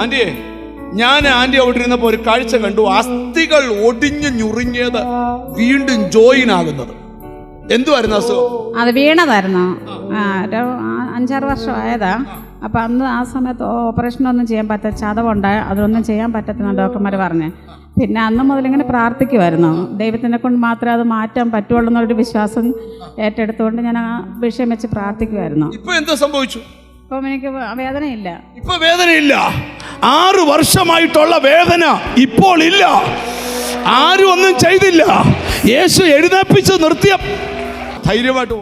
ആന്റിയെ, ഞാൻ ആന്റി അവിടെ ഇരുന്നപ്പോ ഒരു കാഴ്ച കണ്ടു. അസ്ഥികൾ ഒടിഞ്ഞു ഞുറുങ്ങിയത് വീണ്ടും ജോയിൻ ആകുന്നത്. എന്തുവായിരുന്നു അസുഖം? അത് വീണതായിരുന്നു. 5-6 വർഷമായതാ. അപ്പം അന്ന് ആ സമയത്ത് ഓപ്പറേഷനൊന്നും ചെയ്യാൻ പറ്റാത്ത ചതവുണ്ടായ അതൊന്നും ചെയ്യാൻ പറ്റത്തില്ല ഡോക്ടർമാർ പറഞ്ഞ്. പിന്നെ അന്ന് മുതലിങ്ങനെ പ്രാർത്ഥിക്കുമായിരുന്നു. ദൈവത്തിനെ കൊണ്ട് മാത്രമേ അത് മാറ്റാൻ പറ്റുള്ളൂ എന്നൊരു വിശ്വാസം ഏറ്റെടുത്തുകൊണ്ട് ഞാൻ ആ വിഷയം വെച്ച് പ്രാർത്ഥിക്കുമായിരുന്നു. ഇപ്പൊ എന്താ സംഭവിച്ചു? ഇപ്പം എനിക്ക് വേദനയില്ല. ഇപ്പൊ വേദനയില്ല. 6 വർഷമായിട്ടുള്ള വേദന ഇപ്പോൾ ഇല്ല. ആരും ഒന്നും ചെയ്തില്ല. യേശു എഴുന്നേൽപ്പിച്ച് നിർത്തിയ ധൈര്യമായിട്ട്